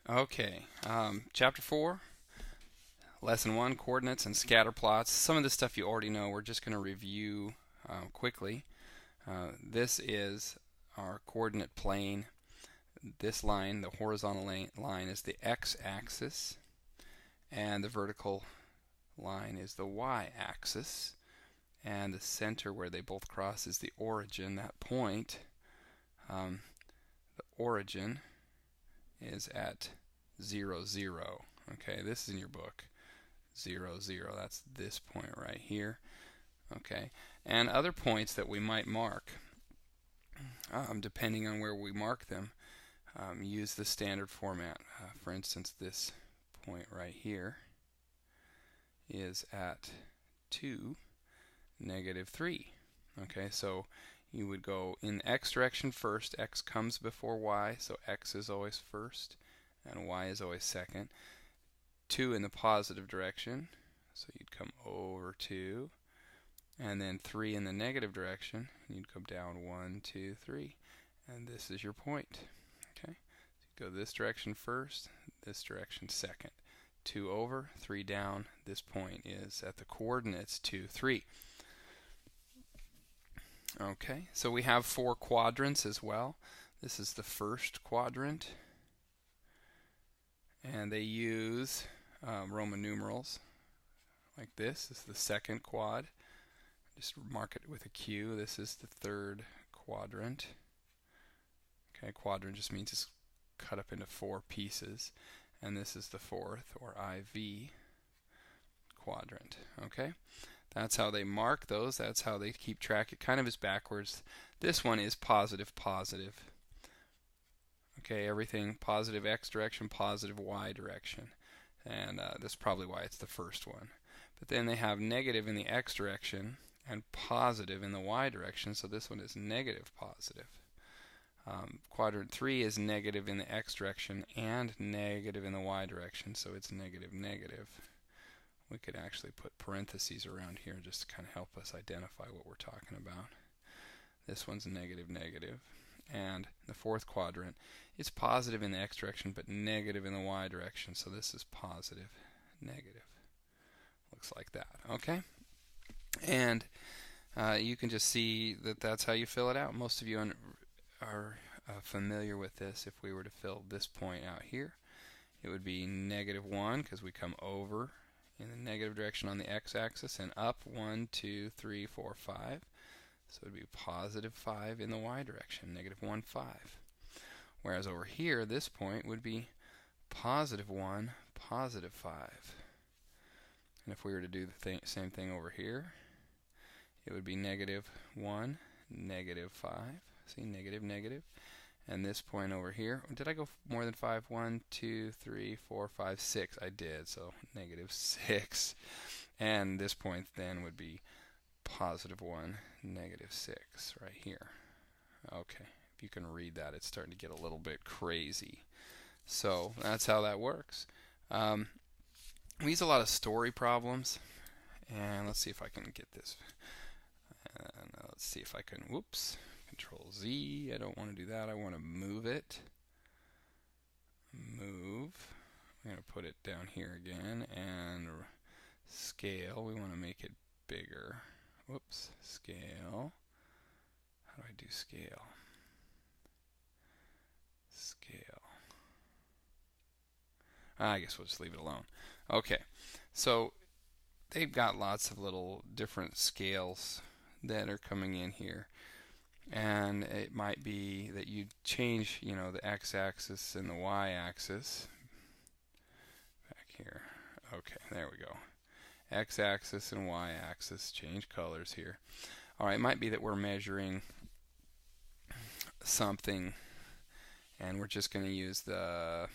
Okay, Chapter 4, Lesson 1, Coordinates and Scatter Plots. Some of this stuff you already know. We're just going to review quickly. This is our coordinate plane. This line, the horizontal line, is the x-axis, and the vertical line is the y-axis. And the center where they both cross is the origin, that point. The origin is at 0, 0. Okay, this is in your book. 0, 0. That's this point right here. Okay, and other points that we might mark, depending on where we mark them, use the standard format. For instance, this point right here is at 2, -3. Okay, so you would go in the x direction first. X comes before y, so x is always first and y is always second. 2 in the positive direction, so you'd come over 2, and then 3 in the negative direction, and you'd come down 1, 2, 3, and this is your point. Okay, so you go this direction first, this direction second. 2 over, 3 down. This point is at the coordinates 2, 3. Okay, so we have 4 quadrants as well. This is the first quadrant, and they use Roman numerals like this. This is the second quad. Just mark it with a Q. This is the third quadrant. Okay, quadrant just means it's cut up into 4 pieces, and this is the fourth, or IV, quadrant. Okay, that's how they mark those. That's how they keep track. It kind of is backwards. This one is positive, positive. Okay, everything positive x direction, positive y direction. And that's probably why it's the first one. But then they have negative in the x direction and positive in the y direction, so this one is negative, positive. Quadrant 3 is negative in the x direction and negative in the y direction, so it's negative, negative. We could actually put parentheses around here just to kind of help us identify what we're talking about. This one's negative, negative. And the fourth quadrant is positive in the x direction but negative in the y direction, so this is positive, negative. Looks like that. Okay, and you can just see that that's how you fill it out. Most of you are familiar with this. If we were to fill this point out here, it would be -1 because we come over in the negative direction on the x-axis and up 1, 2, 3, 4, 5. So it would be +5 in the y direction, -1, 5. Whereas over here, this point would be +1, +5. And if we were to do the same thing over here, it would be -1, -5. See, negative, negative. And this point over here, did I go more than 5? 1, 2, 3, 4, 5, 6. I did, so -6. And this point then would be +1, -6 right here. Okay, if you can read that, it's starting to get a little bit crazy. So that's how that works. We use a lot of story problems, and let's see if I can get this. Let's see if I can, whoops, Control Z. I don't want to do that. I want to move it. Move. I'm going to put it down here again, and scale. We want to make it bigger. Whoops, scale. How do I do scale? Scale. I guess we'll just leave it alone. Okay, so they've got lots of little different scales that are coming in here. And it might be that you change, the x-axis and the y-axis. Back here. Okay, there we go. X-axis and y-axis, change colors here. Alright, it might be that we're measuring something and we're just going to use the,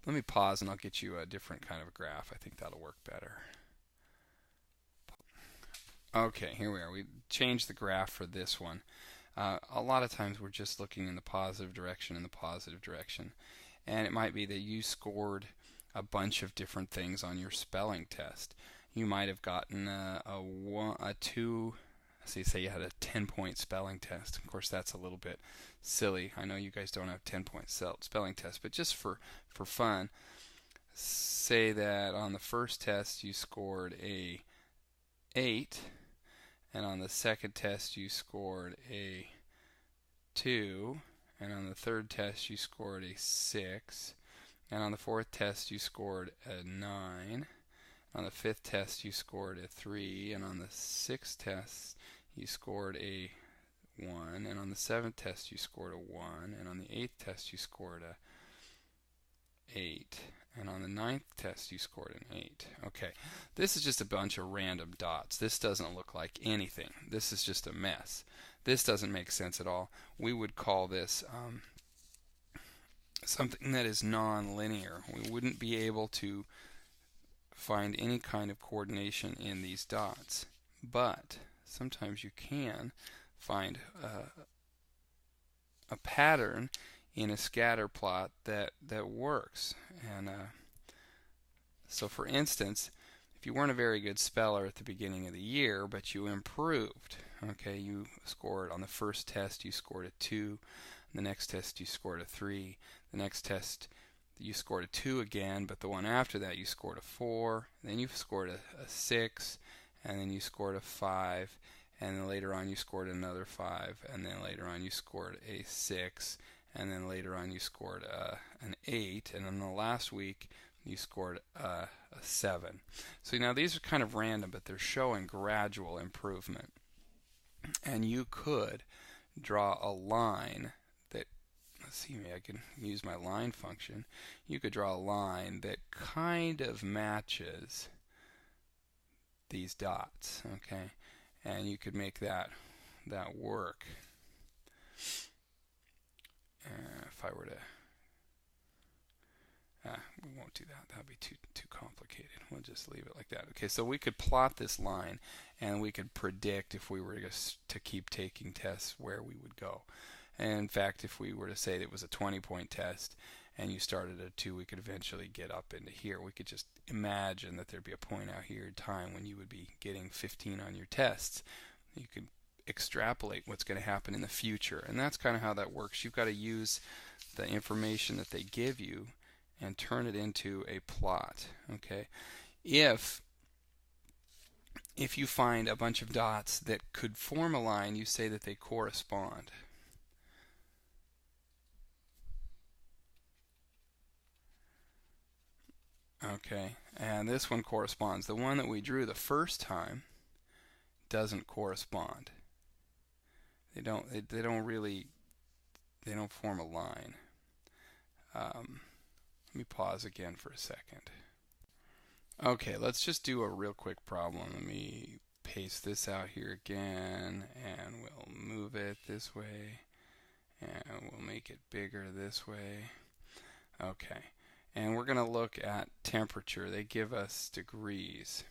let me pause and I'll get you a different kind of graph. I think that'll work better. Okay, here we are. We changed the graph for this one. A lot of times we're just looking in the positive direction and the positive direction. And it might be that you scored a bunch of different things on your spelling test. You might have gotten a 2 So you say you had a 10-point spelling test. Of course, that's a little bit silly. I know you guys don't have 10-point spelling tests, but just for fun, say that on the first test you scored a 8, and on the second test you scored a 2, and on the third test you scored a 6, and on the fourth test you scored a 9. On the fifth test you scored a 3, and on the sixth test you scored a 1, and on the seventh test you scored a 1, and on the eighth test you scored a 8, and on the ninth test you scored an 8. Okay, this is just a bunch of random dots. This doesn't look like anything. This is just a mess. This doesn't make sense at all. We would call this something that is non-linear. We wouldn't be able to find any kind of coordination in these dots, but sometimes you can find a pattern in a scatter plot that works. And so for instance, if you weren't a very good speller at the beginning of the year, but you improved, okay, you scored on the first test, you scored a 2, the next test you scored a 3, the next test you scored a 2 again, but the one after that you scored a 4, then you scored a 6, and then you scored a 5, and then later on you scored another 5, and then later on you scored a 6, and then later on you scored an 8, and then the last week you scored a 7. So now these are kind of random, but they're showing gradual improvement. And you could draw a line that, let's see, maybe I can use my line function. You could draw a line that kind of matches these dots, okay? And you could make that work. If I were to, we won't do that. That would be too complicated. We'll just leave it like that. Okay, so we could plot this line, and we could predict if we were to keep taking tests where we would go. And in fact, if we were to say that it was a 20-point test, and you started at 2, we could eventually get up into here. We could just imagine that there'd be a point out here in time when you would be getting 15 on your tests. You could extrapolate what's going to happen in the future, and that's kind of how that works. You've got to use the information that they give you and turn it into a plot. Okay, if you find a bunch of dots that could form a line, you say that they correspond. Okay, and this one corresponds. The one that we drew the first time doesn't correspond. They don't form a line. Let me pause again for a second. Okay, let's just do a real quick problem. Let me paste this out here again, and we'll move it this way, and we'll make it bigger this way. Okay, and we're going to look at temperature. They give us degrees,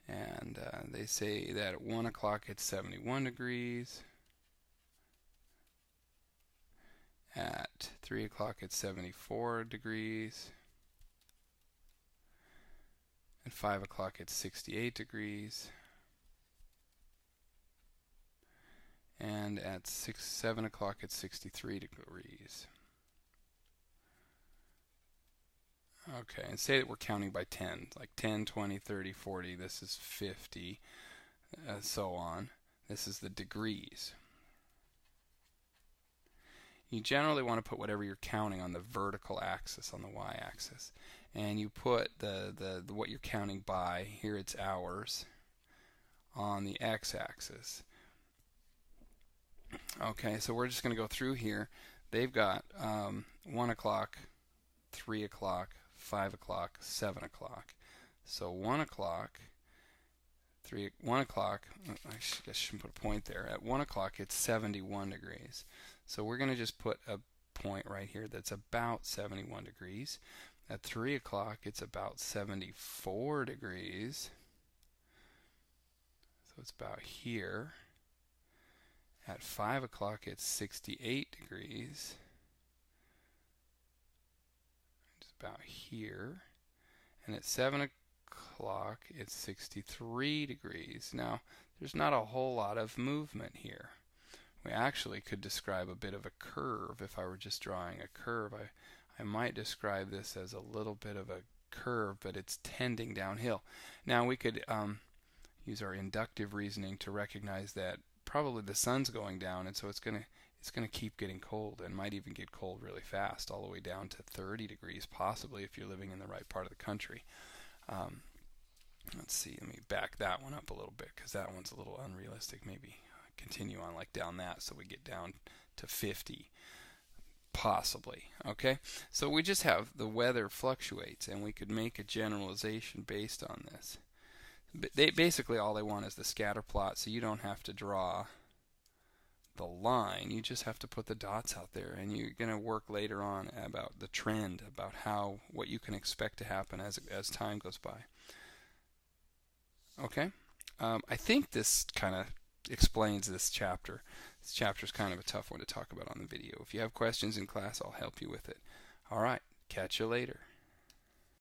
and they say that at 1 o'clock it's 71 degrees. At 3 o'clock it's 74 degrees. At 5 o'clock it's 68 degrees. And at 7 o'clock it's 63 degrees. Okay, and say that we're counting by 10, like 10, 20, 30, 40, this is 50, so on. This is the degrees. You generally want to put whatever you're counting on the vertical axis, on the y-axis, and you put the what you're counting by, here it's hours, on the x-axis. Okay, so we're just going to go through here. They've got 1 o'clock, 3 o'clock, 5 o'clock, 7 o'clock. So 1 o'clock, 1 o'clock, I guess I shouldn't put a point there. At 1 o'clock it's 71 degrees. So we're going to just put a point right here that's about 71 degrees. At 3 o'clock it's about 74 degrees. So it's about here. At 5 o'clock it's 68 degrees. It's about here. And at 7 o'clock it's 63 degrees. Now, there's not a whole lot of movement here. We actually could describe a bit of a curve. If I were just drawing a curve, I might describe this as a little bit of a curve, but it's tending downhill. Now we could use our inductive reasoning to recognize that probably the sun's going down, and so it's going to keep getting cold, and might even get cold really fast, all the way down to 30 degrees possibly if you're living in the right part of the country. Let's see, let me back that one up a little bit because that one's a little unrealistic. Maybe continue on like down that so we get down to 50 possibly. Okay, so we just have the weather fluctuates, and we could make a generalization based on this. Basically all they want is the scatter plot, so you don't have to draw the line, you just have to put the dots out there, and you're going to work later on about the trend, about what you can expect to happen as time goes by. Okay, I think this kind of explains this chapter. This chapter is kind of a tough one to talk about on the video. If you have questions in class, I'll help you with it. All right, catch you later.